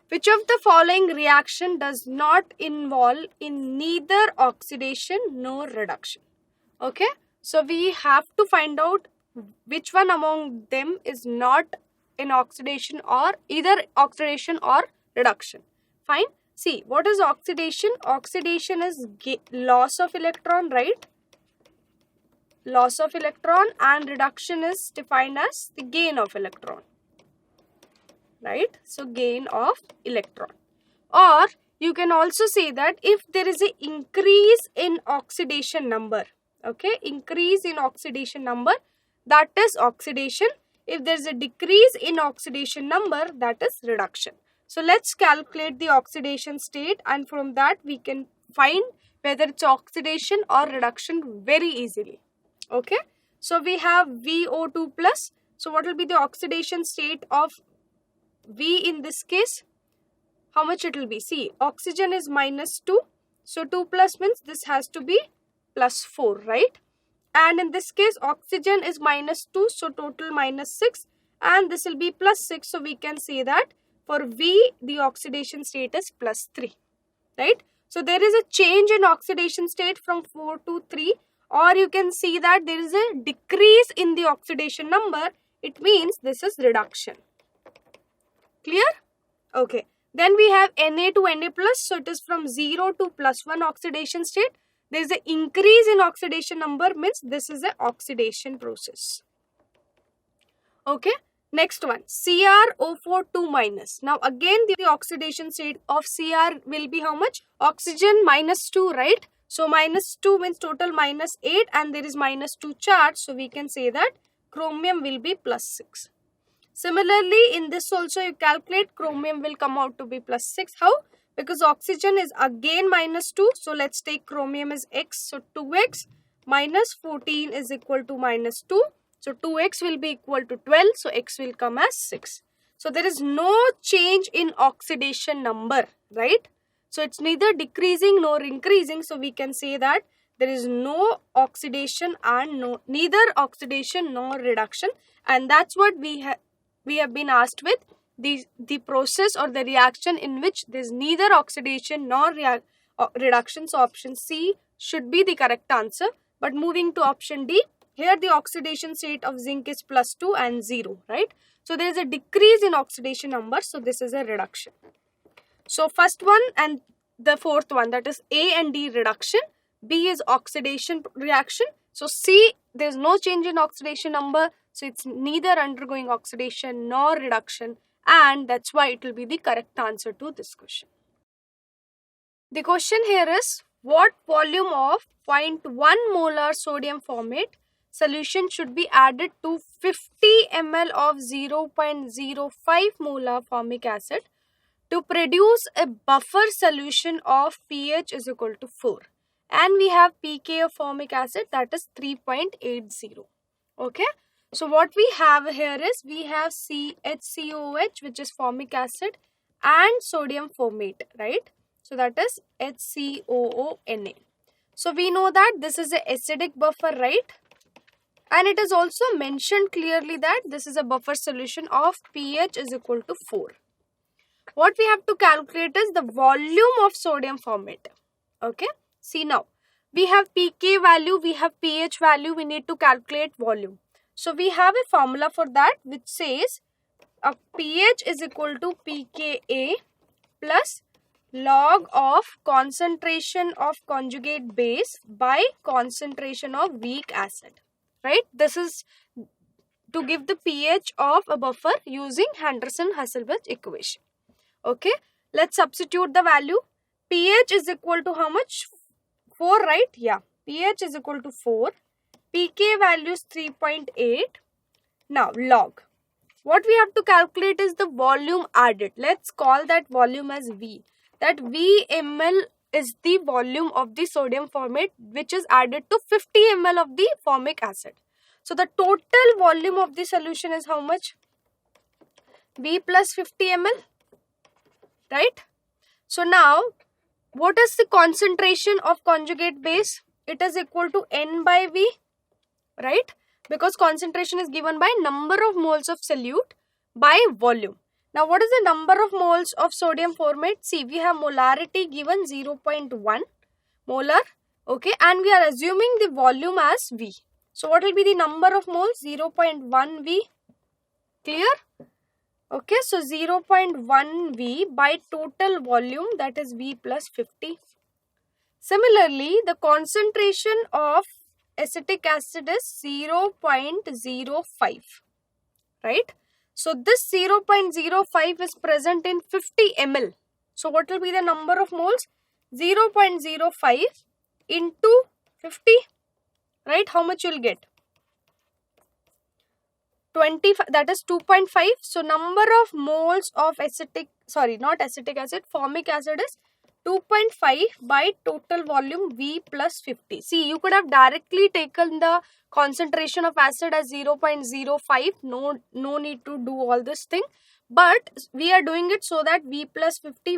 Which of the following reaction does not involve in neither oxidation nor reduction? Okay, so we have to find out which one among them is not in oxidation or either oxidation or reduction. Fine. See, what is oxidation? Oxidation is loss of electron, right? Loss of electron, and reduction is defined as the gain of electron, right? So gain of electron. Or you can also say that if there is an increase in oxidation number, okay, increase in oxidation number, that is oxidation. If there is a decrease in oxidation number, that is reduction. So let's calculate the oxidation state, and from that we can find whether it's oxidation or reduction very easily. Okay, so we have VO2 plus. So what will be the oxidation state of V in this case? How much it will be? See, oxygen is -2. So 2 plus means this has to be +4, right? And in this case, oxygen is -2. So total -6. And this will be +6. So we can say that for V, the oxidation state is +3, right? So there is a change in oxidation state from 4 to 3. Or you can see that there is a decrease in the oxidation number. It means this is reduction. Clear? Okay. Then we have Na to Na plus. So it is from 0 to +1 oxidation state. There is an increase in oxidation number, means this is an oxidation process. Okay. Next one, CrO4 minus. Now again the oxidation state of Cr will be how much? Oxygen -2, right? So -2 means total -8, and there is -2 charge. So we can say that chromium will be +6. Similarly, in this also you calculate, chromium will come out to be +6. How? Because oxygen is again -2. So let's take chromium as x. So 2x minus 14 is equal to -2. So 2x will be equal to 12. So x will come as 6. So there is no change in oxidation number, right? So it's neither decreasing nor increasing. So we can say that there is no oxidation and neither oxidation nor reduction. And that's what we have been asked with the process or the reaction in which there is neither oxidation nor reduction. So option C should be the correct answer. But moving to option D, here the oxidation state of zinc is +2 and 0, right? So there is a decrease in oxidation number. So this is a reduction. So first one and the fourth one, that is A and D reduction. B is oxidation reaction. So C, there is no change in oxidation number. So it's neither undergoing oxidation nor reduction. And that's why it will be the correct answer to this question. The question here is, what volume of 0.1 molar sodium formate solution should be added to 50 ml of 0.05 molar formic acid to produce a buffer solution of pH is equal to 4. And we have pK of formic acid, that is 3.80. Okay. So what we have here is, we have HCOH, which is formic acid, and sodium formate, right? So that is HCOONA. So we know that this is an acidic buffer, right? And it is also mentioned clearly that this is a buffer solution of pH is equal to 4. What we have to calculate is the volume of sodium formate. Okay. See now, we have pK value, we have pH value, we need to calculate volume. So we have a formula for that which says a pH is equal to pKa plus log of concentration of conjugate base by concentration of weak acid. Right? This is to give the pH of a buffer using Henderson-Hasselbalch equation. Okay. Let's substitute the value. pH is equal to how much? 4, right? Yeah. pH is equal to 4. pK value is 3.8. Now log. What we have to calculate is the volume added. Let's call that volume as V. That V ml is the volume of the sodium formate which is added to 50 ml of the formic acid. So the total volume of the solution is how much? V plus 50 ml. Right? So now, what is the concentration of conjugate base? It is equal to N by V, right? Because concentration is given by number of moles of solute by volume. Now, what is the number of moles of sodium formate? See, we have molarity given 0.1 molar, okay, and we are assuming the volume as V. So, what will be the number of moles? 0.1 V. Clear? Okay, so 0.1 V by total volume, that is V plus 50. Similarly, the concentration of acetic acid is 0.05, right? So, this 0.05 is present in 50 ml. So, what will be the number of moles? 0.05 into 50, right? How much you will get? 25, that is 2.5. So, number of moles of formic acid is 2.5 by total volume V plus 50. See, you could have directly taken the concentration of acid as 0.05. No need to do all this thing. But we are doing it so that V plus 50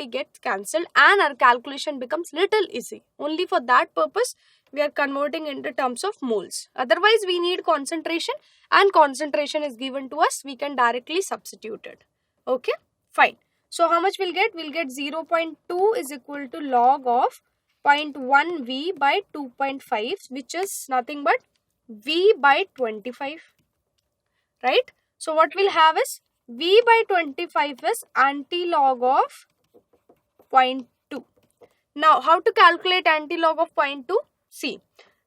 gets cancelled and our calculation becomes little easy. Only for that purpose, we are converting into terms of moles. Otherwise, we need concentration and concentration is given to us. We can directly substitute it. Okay, fine. So, how much we'll get? We'll get 0.2 is equal to log of 0.1 V by 2.5, which is nothing but V by 25, right? So, what we'll have is V by 25 is anti-log of 0.2. Now, how to calculate anti-log of 0.2? See,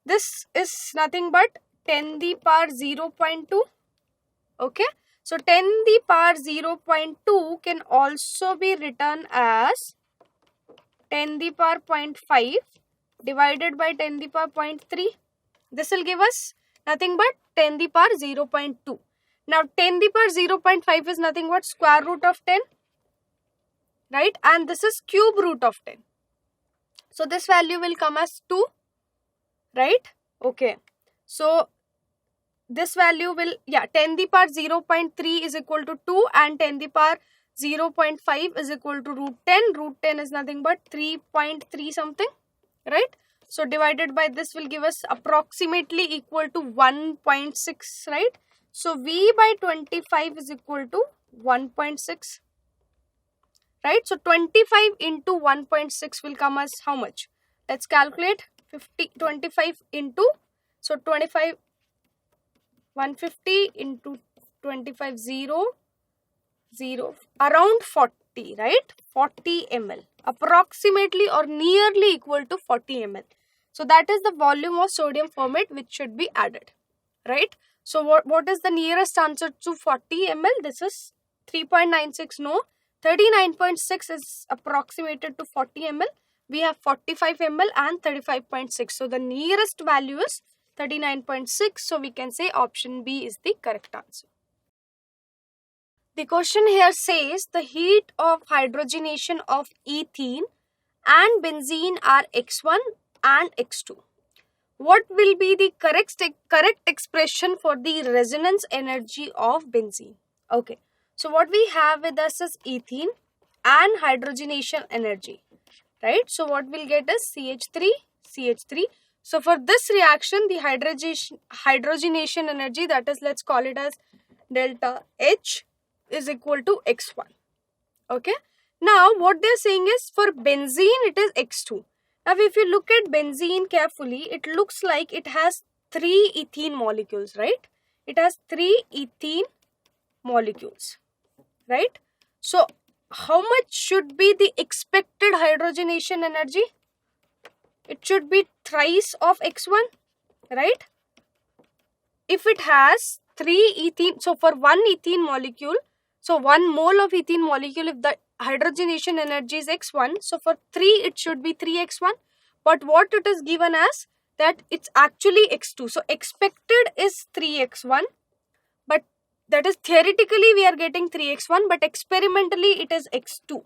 this is nothing but 10 the power 0.2, okay? So, 10 the power 0.2 can also be written as 10 the power 0.5 divided by 10 the power 0.3. This will give us nothing but 10 the power 0.2. Now, 10 the power 0.5 is nothing but square root of 10, right? And this is cube root of 10. So, this value will come as 2, right? Okay. So, this value will, 10 the power 0.3 is equal to 2 and 10 the power 0.5 is equal to root 10. Root 10 is nothing but 3.3 something, right? So, divided by this will give us approximately equal to 1.6, right? So, V by 25 is equal to 1.6, right? So, 25 into 1.6 will come as how much? Let's calculate. 25 into, so 25, 150 into 25, 0, around 40, right? 40 ml, approximately or nearly equal to 40 ml. So, that is the volume of sodium formate which should be added, right? So, what is the nearest answer to 40 ml? This is 3.96, no. 39.6 is approximated to 40 ml. We have 45 ml and 35.6. So, the nearest value is 39.6. So, we can say option B is the correct answer. The question here says the heat of hydrogenation of ethene and benzene are X1 and X2. What will be the correct expression for the resonance energy of benzene? Okay. So, what we have with us is ethene and hydrogenation energy, right? So, what we'll get is CH3. So, for this reaction, the hydrogenation energy, that is, let's call it as delta H, is equal to X1. Okay. Now, what they're saying is for benzene, it is X2. Now, if you look at benzene carefully, it looks like it has 3 ethene molecules, right? It has 3 ethene molecules, right? So, how much should be the expected hydrogenation energy? It should be thrice of X1, right? If it has 3 ethene, so for 1 ethene molecule, so 1 mole of ethene molecule, if the hydrogenation energy is X1, so for 3 it should be 3X1, but what it is given as that it's actually X2. So, expected is 3X1, but that is theoretically we are getting 3X1, but experimentally it is X2.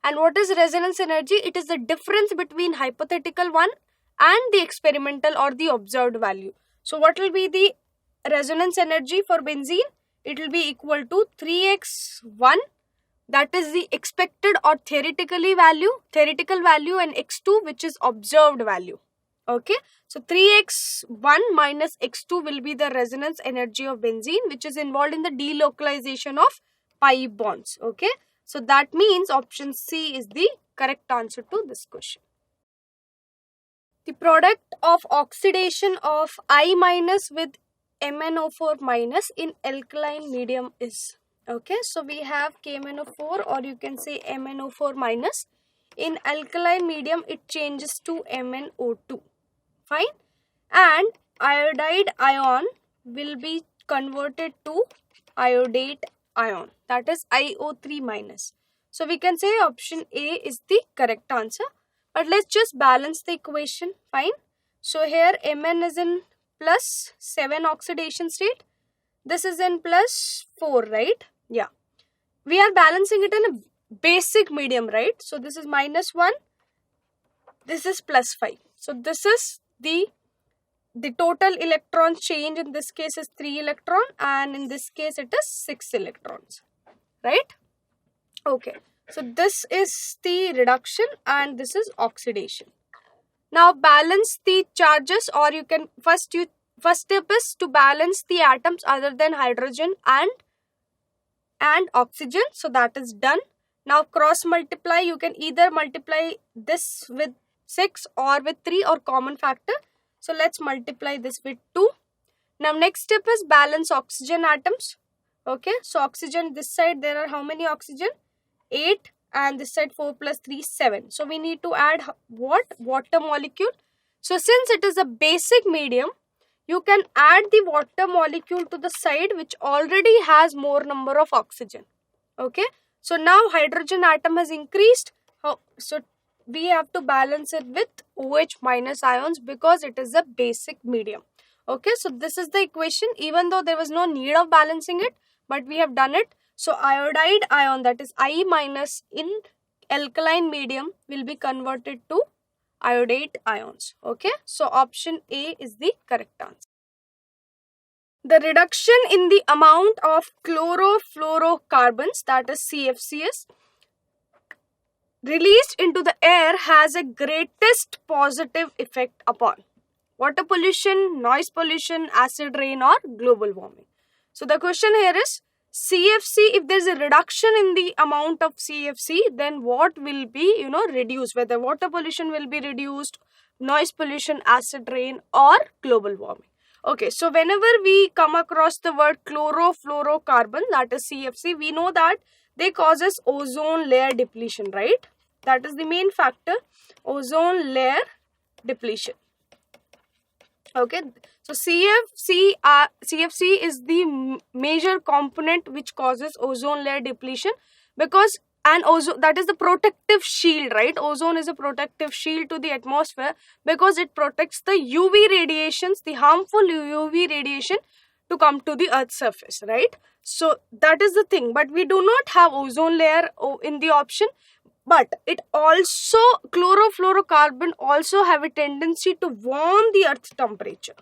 And what is resonance energy? It is the difference between hypothetical one and the experimental or the observed value. So, what will be the resonance energy for benzene? It will be equal to 3x1, that is the expected or theoretical value, and x2, which is observed value. Okay. So, 3x1 minus x2 will be the resonance energy of benzene, which is involved in the delocalization of pi bonds. Okay, so that means option C is the correct answer to this question. The product of oxidation of I minus with MnO4 minus in alkaline medium is, okay, so we have KMnO4, or you can say MnO4 minus. In alkaline medium it changes to MnO2, fine, and iodide ion will be converted to iodate ion, that is IO3 minus. So we can say option A is the correct answer. But let's just balance the equation, fine. So here Mn is in plus 7 oxidation state. This is in plus 4, right? Yeah. We are balancing it in a basic medium, right? So this is minus 1. This is plus 5. So this is the total electron change in this case is 3 electron, and in this case it is 6 electrons, right? Okay. So this is the reduction and this is oxidation. Now balance the charges, or you can first step is to balance the atoms other than hydrogen and oxygen. So that is done. Now cross multiply. You can either multiply this with 6 or with 3 or common factor. So let's multiply this with 2. Now next step is balance oxygen atoms. Okay. So oxygen, this side there are how many oxygen? 8, and this side 4 plus 3 7. So we need to add what? Water molecule. So since it is a basic medium, you can add the water molecule to the side which already has more number of oxygen. Okay. So now hydrogen atom has increased. So we have to balance it with OH minus ions because it is a basic medium. Okay. So this is the equation, even though there was no need of balancing it, but we have done it. So iodide ion, that is I minus in alkaline medium, will be converted to iodate ions. Okay. So option A is the correct answer. The reduction in the amount of chlorofluorocarbons, that is CFCs, released into the air has a greatest positive effect upon water pollution, noise pollution, acid rain, or global warming. So the question here is, CFC, if there is a reduction in the amount of CFC, then what will be, reduced? Whether water pollution will be reduced, noise pollution, acid rain, or global warming. Okay, so whenever we come across the word chlorofluorocarbon, that is CFC, we know that they causes ozone layer depletion, right? That is the main factor, ozone layer depletion. Okay, so CFC is the major component which causes ozone layer depletion, because ozone, that is the protective shield, right? Ozone is a protective shield to the atmosphere because it protects the UV radiations, the harmful UV radiation to come to the Earth's surface, right? So that is the thing. But we do not have ozone layer in the option. But it also, chlorofluorocarbon also have a tendency to warm the Earth's temperature.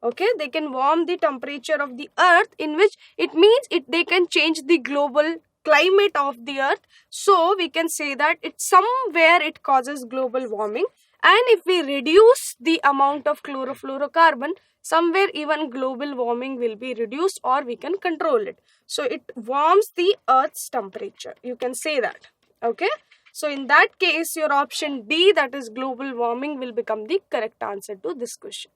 Okay, they can warm the temperature of the Earth, in which it means they can change the global climate of the Earth. So we can say that it causes global warming. And if we reduce the amount of chlorofluorocarbon, somewhere even global warming will be reduced, or we can control it. So it warms the Earth's temperature. You can say that. Okay. So in that case, your option D, that is global warming, will become the correct answer to this question.